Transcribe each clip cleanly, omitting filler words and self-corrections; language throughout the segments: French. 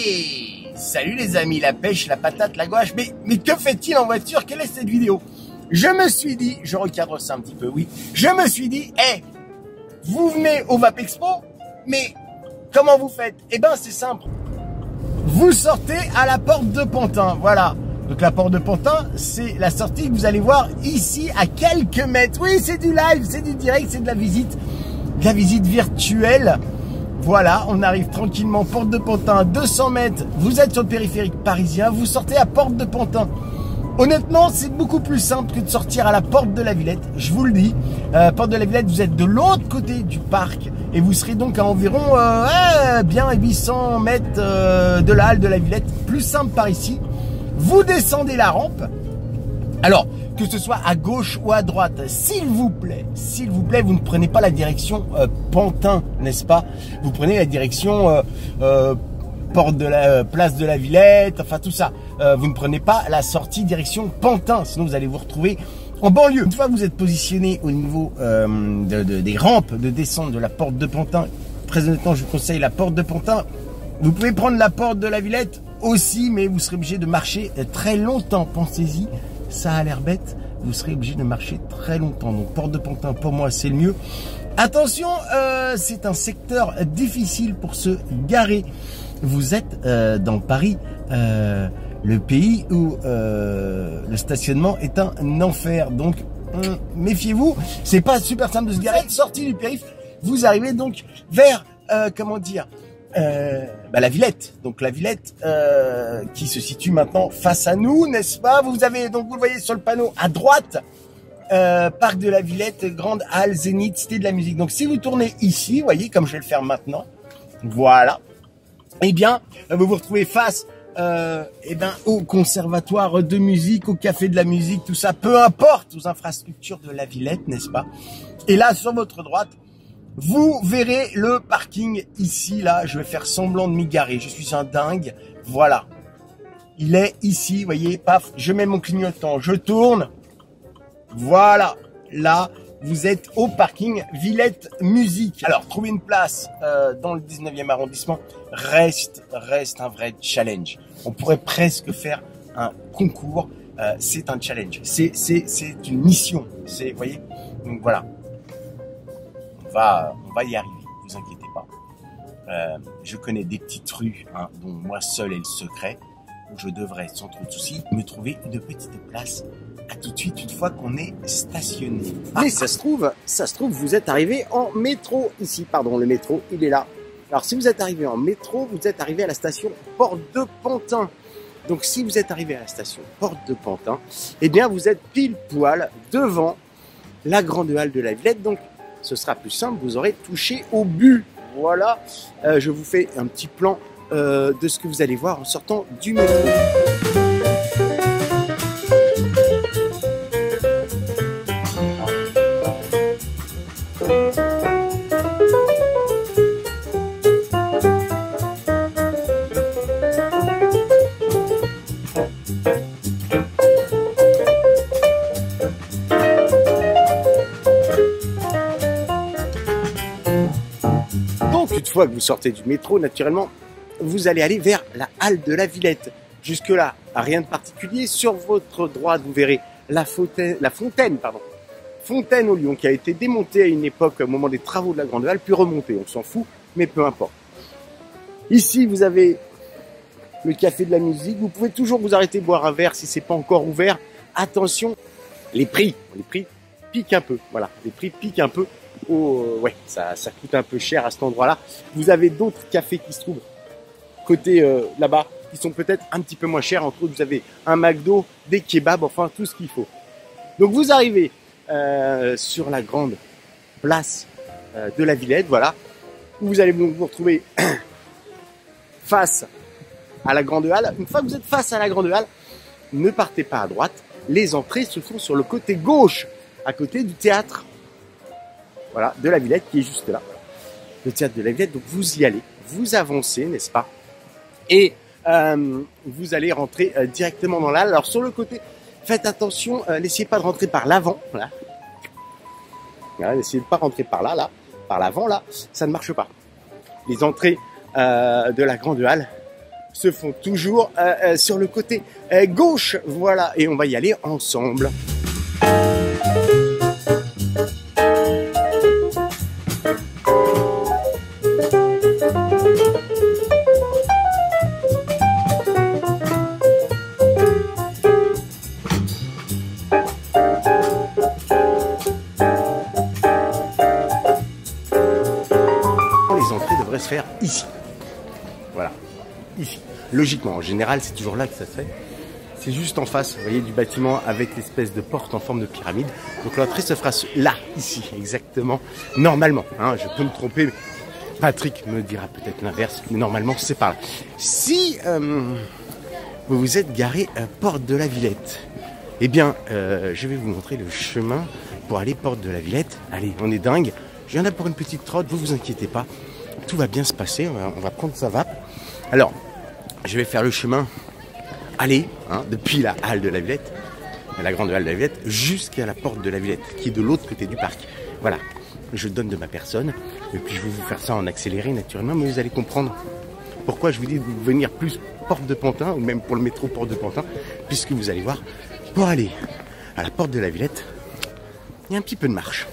Hey! Salut les amis, la pêche, la patate, la gouache. Mais que fait-il en voiture? Quelle est cette vidéo? Je me suis dit, je recadre ça un petit peu, oui. Je me suis dit, vous venez au VAP Expo, mais comment vous faites? Eh ben, c'est simple. Vous sortez à la porte de Pantin, voilà. Donc la porte de Pantin, c'est la sortie que vous allez voir ici à quelques mètres. Oui, c'est du live, c'est du direct, c'est de la visite virtuelle. Voilà, on arrive tranquillement, porte de Pantin, 200 mètres. Vous êtes sur le périphérique parisien, vous sortez à porte de Pantin. Honnêtement, c'est beaucoup plus simple que de sortir à la porte de la Villette, je vous le dis. Porte de la Villette, vous êtes de l'autre côté du parc et vous serez donc à environ bien 800 mètres de la halle de la Villette. Plus simple par ici. Vous descendez la rampe. Alors, que ce soit à gauche ou à droite, s'il vous plaît, vous ne prenez pas la direction Pantin, n'est-ce pas? Vous prenez la direction porte de la place de la Villette, enfin tout ça. Vous ne prenez pas la sortie direction Pantin, sinon vous allez vous retrouver en banlieue. Une fois que vous êtes positionné au niveau des rampes de descente de la porte de Pantin, très honnêtement, je vous conseille la porte de Pantin. Vous pouvez prendre la porte de la Villette aussi, mais vous serez obligé de marcher très longtemps. Pensez-y, ça a l'air bête, vous serez obligé de marcher très longtemps. Donc porte de Pantin, pour moi, c'est le mieux. Attention, c'est un secteur difficile pour se garer. Vous êtes dans Paris, le pays où le stationnement est un enfer. Donc, méfiez-vous. C'est pas super simple de se garer. Sortie du périph', vous arrivez donc vers, comment dire, la Villette. Donc la Villette qui se situe maintenant face à nous, n'est-ce pas? Vous avez donc, vous le voyez sur le panneau à droite, parc de la Villette, grande halle, Zénith, cité de la musique. Donc si vous tournez ici, vous voyez comme je vais le faire maintenant, voilà. Eh bien, vous vous retrouvez face au conservatoire de musique, au café de la musique, tout ça, peu importe, aux infrastructures de la Villette, n'est-ce pas? Et là, sur votre droite, vous verrez le parking ici, là. Je vais faire semblant de m'y garer. Je suis un dingue. Voilà. Il est ici, vous voyez, paf, je mets mon clignotant, je tourne. Voilà. Là, vous êtes au parking Villette Musique. Alors, trouver une place dans le 19e arrondissement reste un vrai challenge. On pourrait presque faire un concours. C'est un challenge. C'est une mission. C'est, vous voyez. Donc voilà. On va y arriver. Vous inquiétez pas. Je connais des petites rues, dont moi seul est le secret, où je devrais, sans trop de soucis, me trouver une petite place. À tout de suite, une fois qu'on est stationné. Mais ça se trouve, vous êtes arrivé en métro ici. Pardon, le métro, il est là. Alors, si vous êtes arrivé en métro, vous êtes arrivé à la station Porte de Pantin. Donc, si vous êtes arrivé à la station Porte de Pantin, eh bien, vous êtes pile poil devant la grande halle de la Villette. Donc, ce sera plus simple, vous aurez touché au but. Voilà, je vous fais un petit plan de ce que vous allez voir en sortant du métro. Une fois que vous sortez du métro, naturellement, vous allez aller vers la halle de la Villette. Jusque-là, rien de particulier. Sur votre droite, vous verrez la fontaine au lion, qui a été démontée à une époque au moment des travaux de la grande halle, puis remontée. On s'en fout, mais peu importe. Ici, vous avez le café de la musique. Vous pouvez toujours vous arrêter boire un verre si c'est pas encore ouvert. Attention, les prix piquent un peu. Voilà, les prix piquent un peu. Ouais, ça coûte un peu cher à cet endroit-là. Vous avez d'autres cafés qui se trouvent côté là-bas, qui sont peut-être un petit peu moins chers. Entre autres, vous avez un McDo, des kebabs, enfin tout ce qu'il faut. Donc vous arrivez sur la grande place de la Villette, voilà, où vous allez donc vous retrouver face à la grande halle. Une fois que vous êtes face à la grande halle, ne partez pas à droite. Les entrées se font sur le côté gauche, à côté du théâtre. Voilà, de la Villette qui est juste là. Le théâtre de la Villette, donc vous y allez, vous avancez, n'est-ce pas? Et vous allez rentrer directement dans l'halle. Alors sur le côté, faites attention, n'essayez pas de rentrer par l'avant. Voilà, n'essayez pas de rentrer par là, par l'avant, là, ça ne marche pas. Les entrées de la grande halle se font toujours sur le côté gauche. Voilà, et on va y aller ensemble. Les entrées devraient se faire ici. Voilà, ici. Logiquement, en général, c'est toujours là que ça se fait. C'est juste en face, vous voyez, du bâtiment avec l'espèce de porte en forme de pyramide. Donc l'entrée se fera là, ici, exactement. Normalement, hein, je peux me tromper. Patrick me dira peut-être l'inverse, mais normalement, c'est par là. Si vous vous êtes garé à Porte de la Villette, eh bien, je vais vous montrer le chemin pour aller Porte de la Villette. Allez, on est dingue. Je viens là pour une petite trotte, vous inquiétez pas. Tout va bien se passer, on va prendre sa vape. Alors, je vais faire le chemin aller, hein, depuis la halle de la Villette, la grande halle de la Villette, jusqu'à la Porte de la Villette, qui est de l'autre côté du parc. Voilà, je donne de ma personne, et puis je vais vous faire ça en accéléré naturellement, mais vous allez comprendre pourquoi je vous dis de venir plus Porte de Pantin, ou même pour le métro Porte de Pantin, puisque vous allez voir, pour aller à la Porte de la Villette, il y a un petit peu de marche.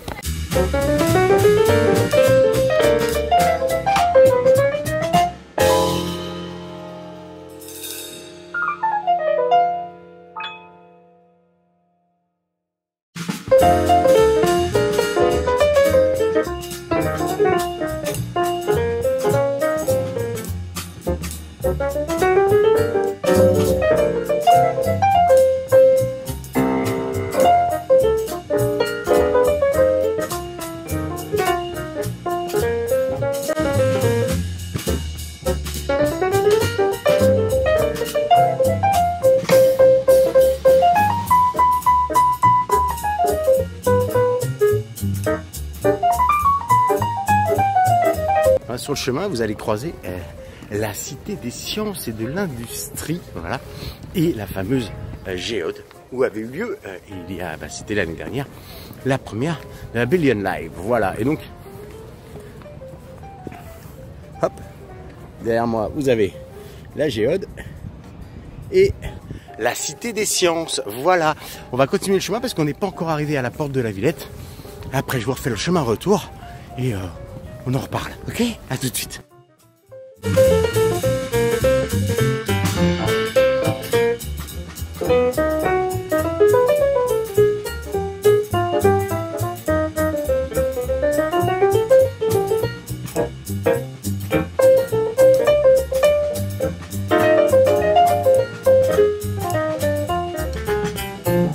Sur le chemin, vous allez croiser la Cité des Sciences et de l'Industrie, voilà, et la fameuse Géode, où avait eu lieu, c'était l'année dernière, la première de la Billion Live, voilà. Et donc, hop, derrière moi, vous avez la Géode et la Cité des Sciences, voilà. On va continuer le chemin parce qu'on n'est pas encore arrivé à la Porte de la Villette. Après, je vous refais le chemin retour et on en reparle, ok? À tout de suite.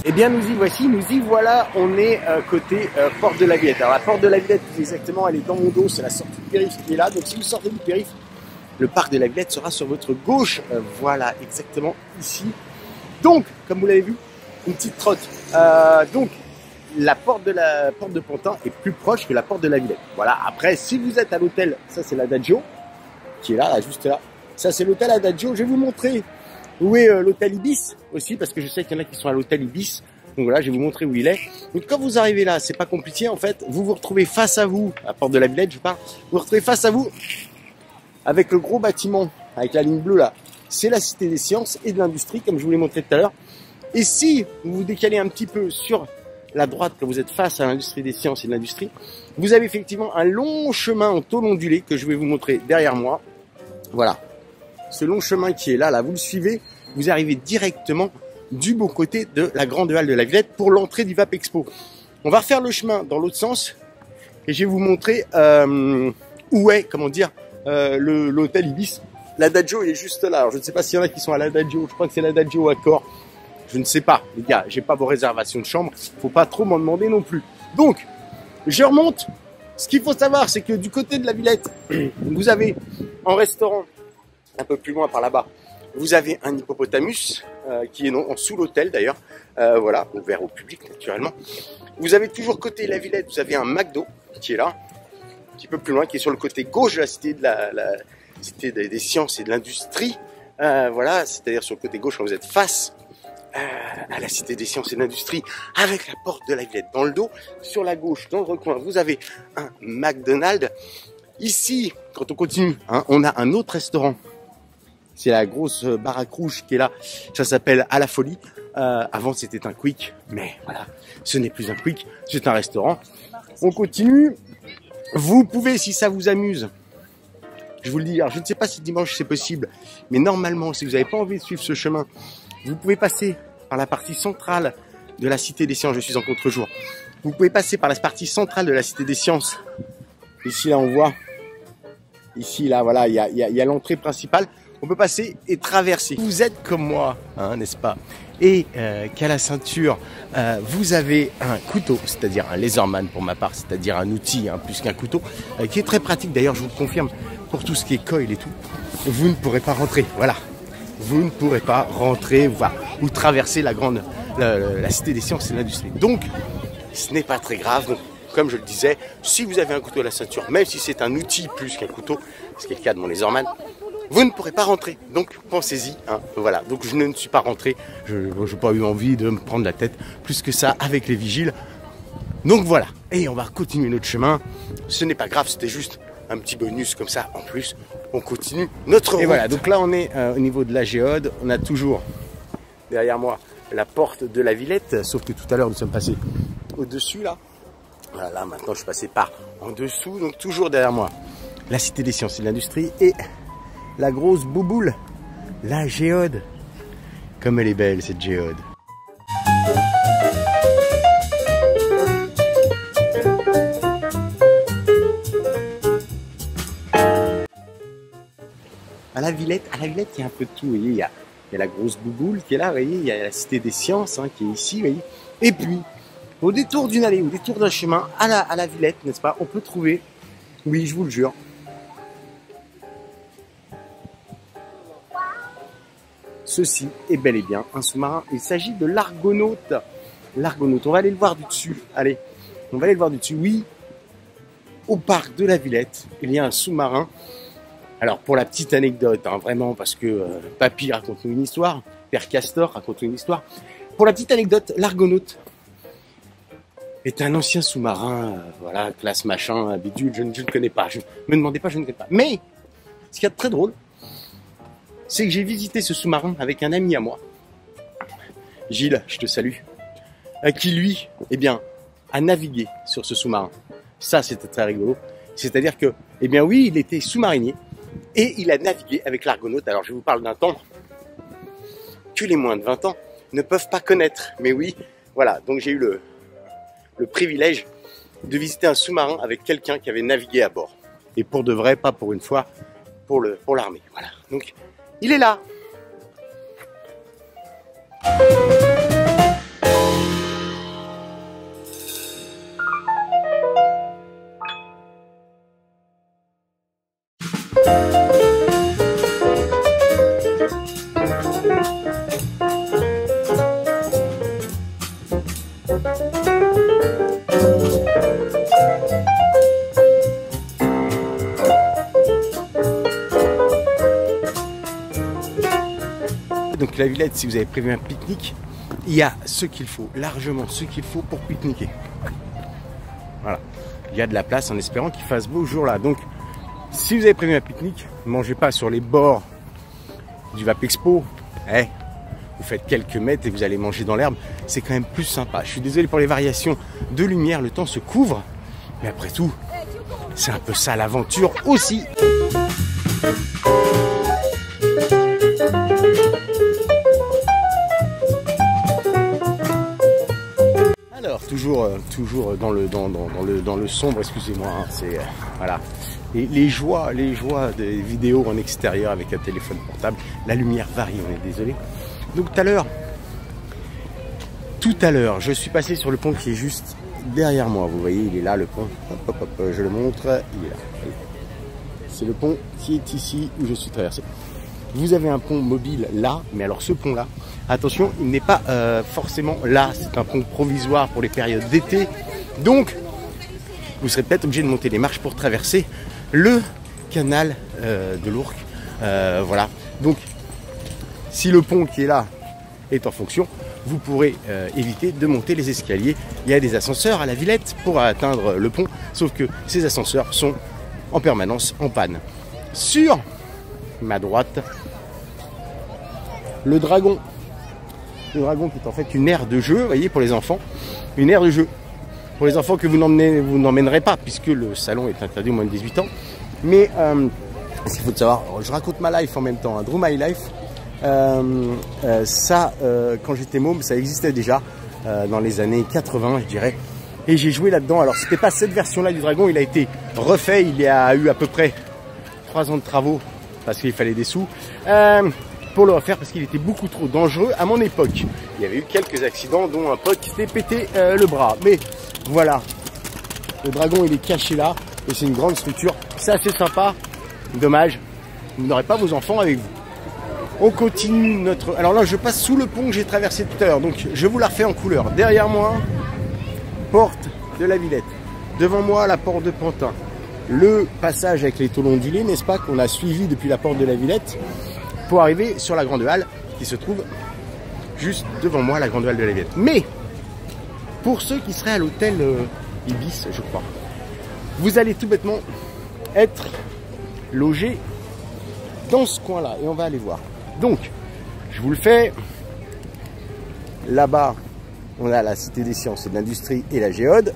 Eh bien, nous y voilà, on est côté Porte de la Villette. Alors la Porte de la Villette, exactement, elle est dans mon dos, c'est la sortie du périph' qui est là. Donc si vous sortez du périph', le parc de la Villette sera sur votre gauche. Voilà, exactement ici. Donc, comme vous l'avez vu, une petite trotte. Donc, la porte de Pantin est plus proche que la Porte de la Villette. Voilà, après, si vous êtes à l'hôtel, ça c'est l'Adagio, qui est là, juste là. Ça c'est l'hôtel Adagio, je vais vous montrer où est l'hôtel Ibis aussi, parce que je sais qu'il y en a qui sont à l'hôtel Ibis. Donc voilà, je vais vous montrer où il est. Donc quand vous arrivez là, c'est pas compliqué en fait. Vous vous retrouvez face à vous, à la Porte de la Villette, je parle. Vous vous retrouvez face à vous avec le gros bâtiment, avec la ligne bleue là. C'est la Cité des Sciences et de l'Industrie, comme je vous l'ai montré tout à l'heure. Et si vous vous décalez un petit peu sur la droite, quand vous êtes face à l'Industrie des Sciences et de l'Industrie, vous avez effectivement un long chemin en tôle ondulée que je vais vous montrer derrière moi. Voilà. Ce long chemin qui est là, vous le suivez, vous arrivez directement du bon côté de la grande halle de la Villette pour l'entrée du VAP Expo. On va refaire le chemin dans l'autre sens et je vais vous montrer où est, comment dire, l'hôtel Ibis. L'Adagio est juste là. Alors je ne sais pas s'il y en a qui sont à l'Adagio, je crois que c'est l'Adagio Accor. Je ne sais pas, les gars, j'ai pas vos réservations de chambre, faut pas trop m'en demander non plus. Donc, je remonte. Ce qu'il faut savoir, c'est que du côté de la Villette, vous avez en restaurant, un peu plus loin par là-bas, vous avez un hippopotamus qui est sous l'hôtel d'ailleurs, voilà, ouvert au public naturellement. Vous avez toujours côté la Villette, vous avez un McDo qui est là, un petit peu plus loin, qui est sur le côté gauche de la cité la Cité des Sciences et de l'Industrie. Voilà, c'est-à-dire sur le côté gauche quand vous êtes face à la Cité des Sciences et de l'Industrie, avec la Porte de la Villette dans le dos. Sur la gauche, dans le recoin, vous avez un McDonald's. Ici, quand on continue, on a un autre restaurant C'est la grosse baraque rouge qui est là. Ça s'appelle À la Folie. Avant, c'était un Quick. Mais voilà, ce n'est plus un Quick. C'est un restaurant. On continue. Vous pouvez, si ça vous amuse, je vous le dis, alors je ne sais pas si dimanche c'est possible, mais normalement, si vous n'avez pas envie de suivre ce chemin, vous pouvez passer par la partie centrale de la Cité des Sciences. Je suis en contre-jour. Vous pouvez passer par la partie centrale de la Cité des Sciences. Ici, là, on voit. Ici, là, voilà, il y a l'entrée principale. On peut passer et traverser. Vous êtes comme moi, hein, n'est-ce pas? Et qu'à la ceinture, vous avez un couteau, c'est-à-dire un laserman pour ma part, c'est-à-dire un outil, hein, plus qu'un couteau, qui est très pratique. D'ailleurs, je vous le confirme, pour tout ce qui est coil et tout, vous ne pourrez pas rentrer. Voilà, vous ne pourrez pas rentrer ou traverser la Cité des Sciences et de l'Industrie. Donc, ce n'est pas très grave. Donc, comme je le disais, si vous avez un couteau à la ceinture, même si c'est un outil plus qu'un couteau, ce qui est le cas de mon laserman, vous ne pourrez pas rentrer. Donc pensez-y. Hein. Voilà. Donc je ne suis pas rentré. Je n'ai pas eu envie de me prendre la tête plus que ça avec les vigiles. Donc voilà. Et on va continuer notre chemin. Ce n'est pas grave. C'était juste un petit bonus comme ça. En plus, on continue notre route. Et voilà. Donc là, on est au niveau de la Géode. On a toujours derrière moi la porte de la Villette. Sauf que tout à l'heure, nous sommes passés au-dessus là. Voilà, là, maintenant, je suis passé par en dessous. Donc toujours derrière moi, la Cité des Sciences et de l'Industrie et la grosse bouboule, la Géode. Comme elle est belle cette Géode. À la Villette, il y a un peu de tout. Vous voyez, il y a la grosse bouboule qui est là. Vous voyez, il y a la Cité des Sciences hein, qui est ici. Vous voyez. Et puis, au détour d'une allée, au détour d'un chemin, à la Villette, n'est-ce pas, on peut trouver, oui, je vous le jure, ceci est bel et bien un sous-marin. Il s'agit de l'Argonaute. L'Argonaute, on va aller le voir du dessus. Allez, on va aller le voir du dessus. Oui, au parc de la Villette, il y a un sous-marin. Alors, pour la petite anecdote, hein, vraiment, parce que Papy raconte-nous une histoire, Père Castor raconte-nous une histoire. Pour la petite anecdote, l'Argonaute est un ancien sous-marin, voilà, classe machin, bidule, je ne connais pas. Je me demandez pas, je ne connais pas. Mais, ce qu'il y a de très drôle, c'est que j'ai visité ce sous-marin avec un ami à moi, Gilles, je te salue, qui lui, eh bien, a navigué sur ce sous-marin. Ça, c'était très rigolo. C'est-à-dire que, eh bien oui, il était sous-marinier et il a navigué avec l'Argonaute. Alors, je vous parle d'un temps que les moins de 20 ans ne peuvent pas connaître. Mais oui, voilà, donc j'ai eu le privilège de visiter un sous-marin avec quelqu'un qui avait navigué à bord. Et pour de vrai, pas pour une fois, pour l'armée. Voilà. Donc, il est là. Donc la Villette, si vous avez prévu un pique-nique, il y a ce qu'il faut, largement ce qu'il faut pour pique-niquer. Voilà, il y a de la place en espérant qu'il fasse beau jour là. Donc si vous avez prévu un pique-nique, ne mangez pas sur les bords du Vapexpo. Vous faites quelques mètres et vous allez manger dans l'herbe, c'est quand même plus sympa. Je suis désolé pour les variations de lumière, le temps se couvre, mais après tout, c'est un peu ça l'aventure aussi. Alors toujours dans le sombre, excusez-moi, hein, c'est voilà. Et les joies des vidéos en extérieur avec un téléphone portable, la lumière varie, on est désolé. Donc tout à l'heure, je suis passé sur le pont qui est juste derrière moi. Vous voyez, il est là le pont. Hop, hop, hop, je le montre. Il est là. C'est le pont qui est ici où je suis traversé. Vous avez un pont mobile là, mais alors ce pont-là, attention, il n'est pas forcément là. C'est un pont provisoire pour les périodes d'été. Donc, vous serez peut-être obligé de monter les marches pour traverser le canal de l'Ourcq. Voilà. Donc, si le pont qui est là est en fonction, vous pourrez éviter de monter les escaliers. Il y a des ascenseurs à la Villette pour atteindre le pont, sauf que ces ascenseurs sont en permanence en panne. Sur ma droite, le dragon. Le dragon qui est en fait une aire de jeu, vous voyez, pour les enfants. Une aire de jeu. Pour les enfants que vous n'emmènerez pas, puisque le salon est interdit aux moins de 18 ans. Mais, il faut savoir, je raconte ma life en même temps, hein, Draw My Life. Quand j'étais môme, ça existait déjà, dans les années 80, je dirais. Et j'ai joué là-dedans. Alors, c'était pas cette version-là du dragon, il a été refait. Il y a eu à peu près 3 ans de travaux, parce qu'il fallait des sous. Pour le refaire parce qu'il était beaucoup trop dangereux à mon époque. Il y avait eu quelques accidents dont un pote qui s'était pété le bras. Mais voilà, le dragon il est caché là et c'est une grande structure. C'est assez sympa. Dommage, vous n'aurez pas vos enfants avec vous. On continue notre... Alors là je passe sous le pont que j'ai traversé tout à l'heure. Donc je vous la refais en couleur. Derrière moi, porte de la Villette. Devant moi la porte de Pantin. Le passage avec les tôles ondulées, n'est-ce pas, qu'on a suivi depuis la porte de la Villette, pour arriver sur la grande halle qui se trouve juste devant moi, la grande halle de la Villette. Mais pour ceux qui seraient à l'hôtel Ibis, je crois, vous allez tout bêtement être logés dans ce coin-là et on va aller voir. Donc, je vous le fais. Là-bas, on a la Cité des Sciences et de l'Industrie et la Géode.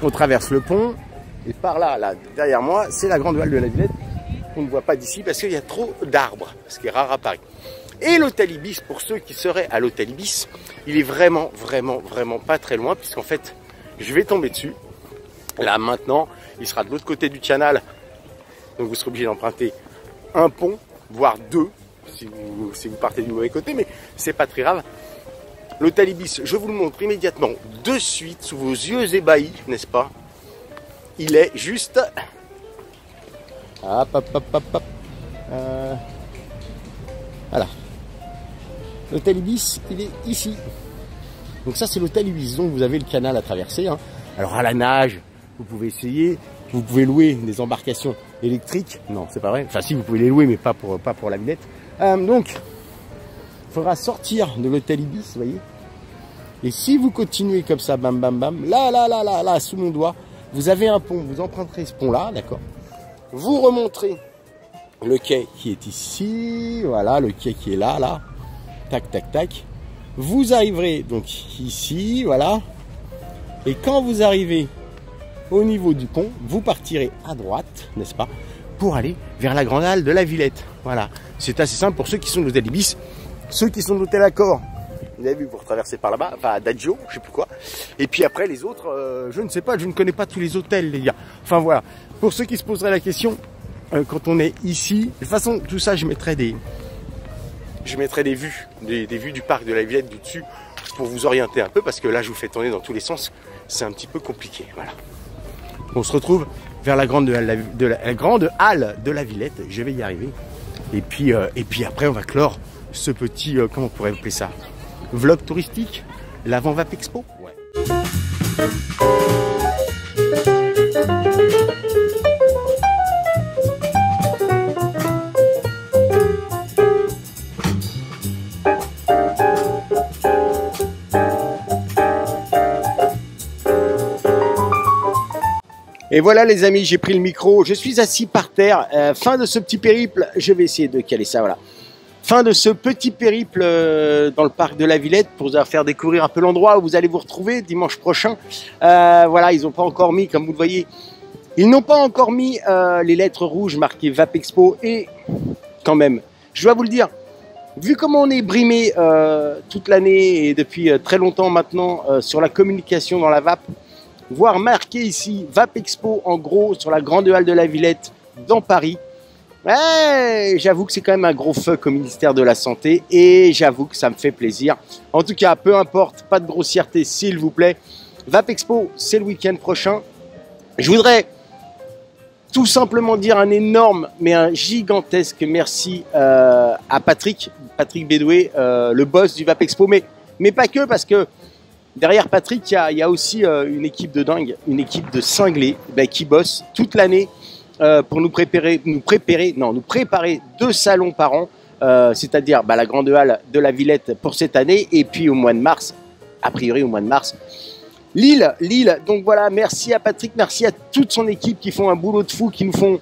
On traverse le pont et par là, derrière moi, c'est la grande halle de la Villette. On ne voit pas d'ici parce qu'il y a trop d'arbres, ce qui est rare à Paris. Et l'hôtel Ibis, pour ceux qui seraient à l'hôtel Ibis, il est vraiment pas très loin, puisqu'en fait, je vais tomber dessus. Là, maintenant, il sera de l'autre côté du canal, donc vous serez obligé d'emprunter un pont, voire deux, si vous partez du mauvais côté, mais c'est pas très grave. L'hôtel Ibis, je vous le montre immédiatement, de suite, sous vos yeux ébahis, n'est-ce pas? Il est juste... Hop. Voilà. L'hôtel Ibis, il est ici. Donc ça, c'est l'hôtel Ibis. Donc vous avez le canal à traverser. Hein. Alors à la nage, vous pouvez essayer. Vous pouvez louer des embarcations électriques. Non, c'est pas vrai. Enfin si, vous pouvez les louer, mais pas pour la Villette. Donc, il faudra sortir de l'hôtel Ibis, vous voyez. Et si vous continuez comme ça, bam, bam, bam, là, sous mon doigt, vous avez un pont. Vous emprunterez ce pont-là, d'accord. Vous remonterez le quai qui est ici, voilà, le quai qui est là, tac. Vous arriverez donc ici, voilà. Et quand vous arrivez au niveau du pont, vous partirez à droite, n'est-ce pas, pour aller vers la grande halle de la Villette. Voilà, c'est assez simple pour ceux qui sont de l'hôtel Ibis, ceux qui sont de l'hôtel Accor. Vous avez vu, vous retraversez par là-bas, enfin Adagio, je sais plus quoi. Et puis après les autres, je ne sais pas, je ne connais pas tous les hôtels, les gars. Enfin voilà, pour ceux qui se poseraient la question, quand on est ici, de toute façon, tout ça, je mettrai des vues, des vues du parc de la Villette du dessus, pour vous orienter un peu, parce que là, je vous fais tourner dans tous les sens, c'est un petit peu compliqué, voilà. On se retrouve vers la grande halle de la Villette, je vais y arriver. Et puis après, on va clore ce petit, comment on pourrait appeler ça, vlog touristique, l'Avant Vap Expo. Ouais. Et voilà les amis, j'ai pris le micro, je suis assis par terre, fin de ce petit périple, je vais essayer de caler ça, voilà. Fin de ce petit périple dans le parc de la Villette pour vous faire découvrir un peu l'endroit où vous allez vous retrouver dimanche prochain. Voilà, ils n'ont pas encore mis, comme vous le voyez, ils n'ont pas encore mis les lettres rouges marquées Vap Expo. Et quand même, je dois vous le dire, vu comment on est brimé toute l'année et depuis très longtemps maintenant sur la communication dans la Vap, voir marqué ici Vap Expo en gros sur la grande halle de la Villette dans Paris, ouais, j'avoue que c'est quand même un gros fuck au ministère de la Santé et j'avoue que ça me fait plaisir. En tout cas, peu importe, pas de grossièreté s'il vous plaît. Vap Expo, c'est le week-end prochain. Je voudrais tout simplement dire un énorme, mais un gigantesque merci à Patrick Bédoué, le boss du Vap Expo, mais pas que, parce que derrière Patrick, il y a aussi une équipe de dingue, une équipe de cinglés qui bosse toute l'année pour nous préparer 2 salons par an, c'est-à-dire la grande halle de la Villette pour cette année, et puis au mois de mars, a priori au mois de mars, Lille. Donc voilà, merci à Patrick, merci à toute son équipe qui font un boulot de fou, qui nous font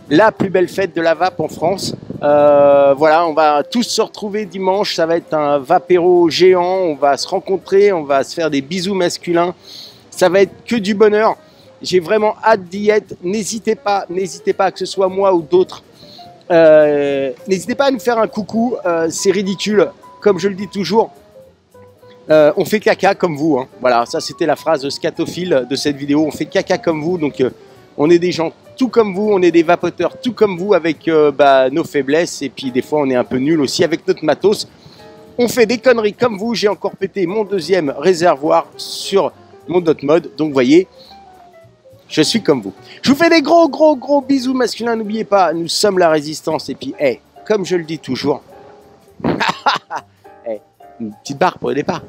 la plus belle fête de la Vap en France. Voilà, on va tous se retrouver dimanche. Ça va être un vapéro géant. On va se rencontrer, on va se faire des bisous masculins. Ça va être que du bonheur. J'ai vraiment hâte d'y être. N'hésitez pas, que ce soit moi ou d'autres. N'hésitez pas à nous faire un coucou. C'est ridicule, comme je le dis toujours. On fait caca comme vous. Hein. Voilà, ça c'était la phrase scatophile de cette vidéo. On fait caca comme vous. Donc, on est des gens tout comme vous. On est des vapoteurs tout comme vous avec nos faiblesses. Et puis, des fois, on est un peu nul aussi avec notre matos. On fait des conneries comme vous. J'ai encore pété mon deuxième réservoir sur mon dot mode. Donc, vous voyez, je suis comme vous. Je vous fais des gros bisous masculins. N'oubliez pas, nous sommes la résistance. Et puis, comme je le dis toujours, une petite barre pour le départ.